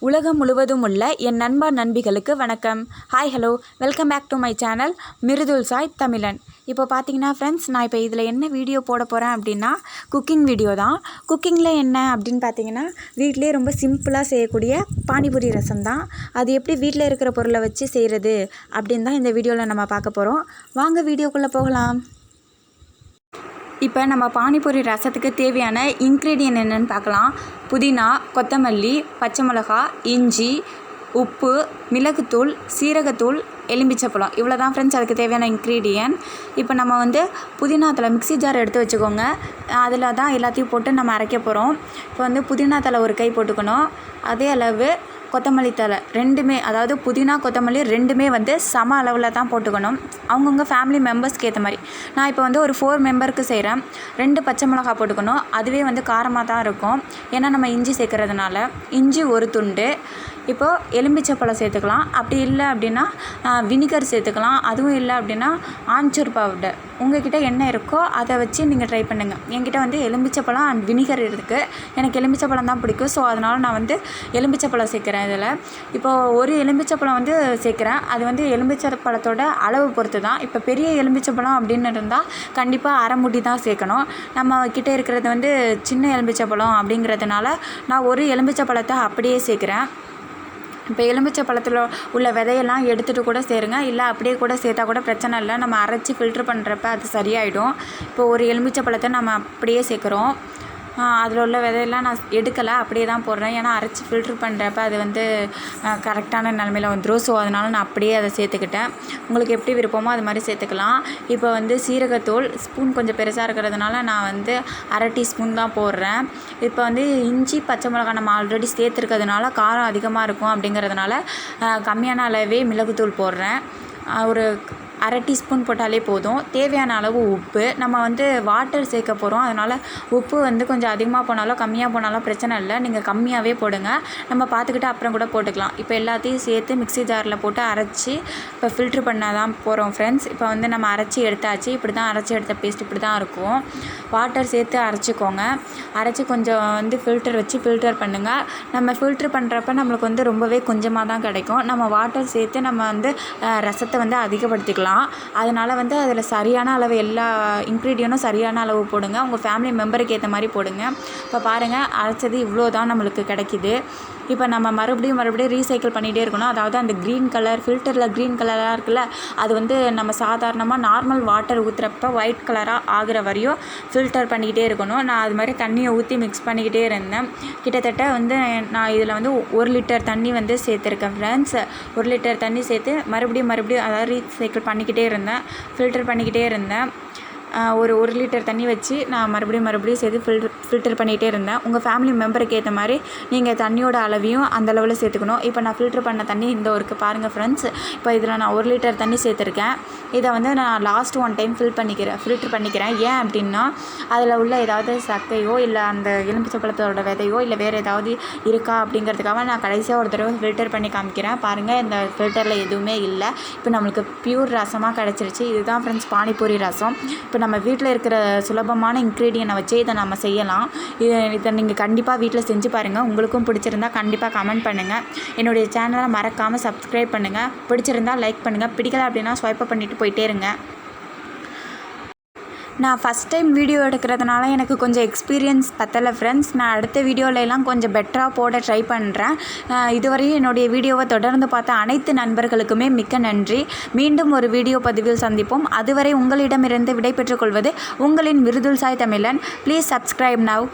உலகம் முழுவதும் உள்ள என் நண்பா நண்பிகளுக்கு வணக்கம். Hi hello, welcome back to my channel Mirudulsai Tamizhan. இப்போ பார்த்தீங்கன்னா ஃப்ரெண்ட்ஸ், நான் இப்போ இதில் என்ன வீடியோ போட போகிறேன் அப்படின்னா குக்கிங் வீடியோ தான். குக்கிங்கில் என்ன அப்படின்னு பார்த்தீங்கன்னா, வீட்டிலே ரொம்ப சிம்பிளாக செய்யக்கூடிய பானிபூரி ரசம் தான். அது எப்படி வீட்டில் இருக்கிற பொருளை வச்சு செய்கிறது அப்படின்னு தான் இந்த வீடியோவில் நம்ம பார்க்க போகிறோம். வாங்க வீடியோக்குள்ளே போகலாம். இப்போ நம்ம பானிபூரி ரசத்துக்கு தேவையான இன்க்ரீடியன்ட் என்னென்னு பார்க்கலாம். புதினா, கொத்தமல்லி, பச்சை மிளகா, இஞ்சி, உப்பு, மிளகுத்தூள், சீரகத்தூள், எலுமிச்சப்பழம், இவ்வளோ தான் ஃப்ரெண்ட்ஸ் அதுக்கு தேவையான இன்க்ரீடியன்ட். இப்போ நம்ம புதினா தலை மிக்ஸி ஜார் எடுத்து வச்சுக்கோங்க. அதில் தான் எல்லாத்தையும் போட்டு நம்ம அரைக்க போகிறோம். இப்போ புதினா தலை ஒரு கை போட்டுக்கணும். அதே அளவு கொத்தமல்லி தலை ரெண்டுமே, அதாவது புதினா கொத்தமல்லி ரெண்டுமே சம அளவில் தான் போட்டுக்கணும். அவங்கவுங்க ஃபேமிலி மெம்பர்ஸ்க்கு ஏற்ற மாதிரி. நான் இப்போ ஒரு 4 மெம்பருக்கு செய்கிறேன். 2 பச்சை மிளகா போட்டுக்கணும். அதுவே காரமாக தான் இருக்கும், ஏன்னா நம்ம இஞ்சி சேர்க்குறதுனால. இஞ்சி ஒரு துண்டு. இப்போது எலுமிச்சப்பழம் சேர்த்துக்கலாம். அப்படி இல்லை அப்படின்னா வினிகர் சேர்த்துக்கலாம். அதுவும் இல்லை அப்படின்னா ஆம்ச்சூர் பவுடர், உங்கள்கிட்ட என்ன இருக்கோ அதை வச்சு நீங்கள் ட்ரை பண்ணுங்கள். என்கிட்ட எலுமிச்சப்பழம் அண்ட் வினிகர் இருக்குது. எனக்கு எலுமிச்சப்பழம் தான் பிடிக்கும். ஸோ அதனால் நான் எலுமிச்சப்பழம் சேர்க்குறேன் இதில். இப்போது ஒரு எலுமிச்சப்பழம் சேர்க்குறேன். அது எலுமிச்சப்பழத்தோட அளவு பொறுத்து தான். இப்போ பெரிய எலுமிச்சப்பழம் அப்படின்னு இருந்தால் கண்டிப்பாக அரை முடி தான் சேர்க்கணும். நம்ம கிட்டே இருக்கிறது சின்ன எலுமிச்சப்பழம் அப்படிங்கிறதுனால நான் ஒரு எலுமிச்சப்பழத்தை அப்படியே சேர்க்குறேன். இப்போ எலுமிச்சை பழத்தில் உள்ள விதையெல்லாம் எடுத்துகிட்டு கூட சேருங்க, இல்லை அப்படியே கூட சேர்த்தா கூட பிரச்சனை இல்லை. நம்ம அரைச்சி ஃபில்ட்ரு பண்ணுறப்ப அது சரியாயிடும். இப்போ ஒரு எலுமிச்சை பழத்தை நம்ம அப்படியே சேர்க்குறோம். அதில் உள்ள விதையெல்லாம் நான் எடுக்கலை, அப்படியே தான் போடுறேன். ஏன்னா அரைச்சி ஃபில்ட்ரு பண்ணுறப்ப அது கரெக்டான நிலமையில் வந்துடும். ஸோ அதனால் நான் அப்படியே அதை சேர்த்துக்கிட்டேன். உங்களுக்கு எப்படி விருப்பமோ அது மாதிரி சேர்த்துக்கலாம். இப்போ சீரகத்தூள் ஸ்பூன் கொஞ்சம் பெருசாக இருக்கிறதுனால நான் அரை டீஸ்பூன் தான் போடுறேன். இப்போ இஞ்சி பச்சை மிளகாய் நம்ம ஆல்ரெடி சேர்த்துருக்கிறதுனால காரம் அதிகமாக இருக்கும். அப்படிங்கிறதுனால கம்மியான அளவே மிளகுத்தூள் போடுறேன். ஒரு அரை டீஸ்பூன் போட்டாலே போதும். தேவையான அளவு உப்பு. நம்ம வாட்டர் சேர்க்க போகிறோம், அதனால் உப்பு கொஞ்சம் அதிகமாக போனாலும் கம்மியாக போனாலும் பிரச்சனை இல்லை. நீங்கள் கம்மியாகவே போடுங்க, நம்ம பார்த்துக்கிட்டு அப்புறம் கூட போட்டுக்கலாம். இப்போ எல்லாத்தையும் சேர்த்து மிக்ஸி ஜாரில் போட்டு அரைச்சி இப்போ ஃபில்ட்ரு பண்ண தான் போகிறோம் ஃப்ரெண்ட்ஸ். இப்போ நம்ம அரைச்சி எடுத்தாச்சு. இப்படி தான் அரைச்சி எடுத்த பேஸ்ட் இப்படி தான் இருக்கும். வாட்டர் சேர்த்து அரைச்சிக்கோங்க. அரைச்சி கொஞ்சம் ஃபில்டர் வச்சு ஃபில்டர் பண்ணுங்கள். நம்ம ஃபில்ட்ரு பண்ணுறப்ப நம்மளுக்கு ரொம்பவே கொஞ்சமாக தான் கிடைக்கும். நம்ம வாட்டர் சேர்த்து நம்ம ரசத்தை அதிகப்படுத்திக்கலாம். அதனால் அதில் சரியான அளவு எல்லா இன்க்ரீடியன்ட்டும் சரியான அளவு போடுங்க. உங்கள் ஃபேமிலி மெம்பருக்கு ஏற்ற மாதிரி போடுங்க. இப்போ பாருங்கள், அரைச்சது இவ்வளோ தான் நம்மளுக்கு கிடைக்கிது. இப்போ நம்ம மறுபடியும் ரீசைக்கிள் பண்ணிகிட்டே இருக்கணும். அதாவது அந்த க்ரீன் கலர் ஃபில்டரில் க்ரீன் கலராக இருக்குல்ல, அது நம்ம சாதாரணமாக நார்மல் வாட்டர் ஊற்றுறப்ப ஒயிட் கலராக ஆகிற வரையும் ஃபில்டர் பண்ணிக்கிட்டே இருக்கணும். நான் அது மாதிரி தண்ணியை ஊற்றி மிக்ஸ் பண்ணிக்கிட்டே இருந்தேன். கிட்டத்தட்ட நான் இதில் 1 லிட்டர் தண்ணி சேர்த்துருக்கேன் ஃப்ரெண்ட்ஸ். 1 லிட்டர் தண்ணி சேர்த்து மறுபடியும் அதாவது ரீசைக்கிள் பண்ணிக்கிட்டே இருந்தேன், ஃபில்டர் பண்ணிக்கிட்டே இருந்தேன். ஒரு 1 லிட்டர் தண்ணி வச்சு நான் மறுபடியும் சேர்த்து ஃபில்டர் பண்ணிகிட்டே இருந்தேன். உங்கள் ஃபேமிலி மெம்பருக்கு ஏற்ற மாதிரி நீங்கள் தண்ணியோட அளவையும் அந்த அளவில் சேர்த்துக்கணும். இப்போ நான் ஃபில்டர் பண்ண தண்ணி இந்த ஒருக்கு பாருங்கள் ஃப்ரெண்ட்ஸ். இப்போ இதில் நான் 1 லிட்டர் தண்ணி சேர்த்துருக்கேன். இதை நான் லாஸ்ட் 1 டைம் ஃபில்ட்ரு பண்ணிக்கிறேன். ஏன் அப்படின்னா அதில் உள்ள ஏதாவது சக்கையோ இல்லை அந்த எலுமிச்சப்பழத்தோட விதையோ இல்லை வேறு ஏதாவது இருக்கா அப்படிங்கிறதுக்காக நான் கடைசியாக ஒரு தடவை ஃபில்டர் பண்ணி காமிக்கிறேன். பாருங்கள், இந்த ஃபில்டரில் எதுவுமே இல்லை. இப்போ நம்மளுக்கு பியூர் ரசமாக கிடச்சிருச்சு. இதுதான் ஃப்ரெண்ட்ஸ் பானிபூரி ரசம். இப்போ நம்ம வீட்டில் இருக்கிற சுலபமான இன்க்ரீடியன்ட்டை வச்சு இதை நம்ம செய்யலாம். இதை நீங்கள் கண்டிப்பாக வீட்டில் செஞ்சு பாருங்கள். உங்களுக்கும் பிடிச்சிருந்தால் கண்டிப்பாக கமெண்ட் பண்ணுங்கள். என்னுடைய சேனலை மறக்காமல் சப்ஸ்கிரைப் பண்ணுங்கள். பிடிச்சிருந்தால் லைக் பண்ணுங்கள். பிடிக்கலை அப்படின்னா ஸ்வைப் பண்ணிவிட்டு போயிட்டே இருங்க. நான் ஃபஸ்ட் டைம் வீடியோ எடுக்கிறதுனால எனக்கு கொஞ்சம் எக்ஸ்பீரியன்ஸ் பத்தலை ஃப்ரெண்ட்ஸ். நான் அடுத்த வீடியோலெல்லாம் கொஞ்சம் பெட்டராக போட ட்ரை பண்ணுறேன். இதுவரையும் என்னுடைய வீடியோவை தொடர்ந்து பார்த்த அனைத்து நண்பர்களுக்குமே மிக்க நன்றி. மீண்டும் ஒரு வீடியோ பதிவில் சந்திப்போம். அதுவரை உங்களிடமிருந்து விடைபெற்றுக் கொள்வது உங்களின் மிருதுல்சாய் தமிழன். Please subscribe now.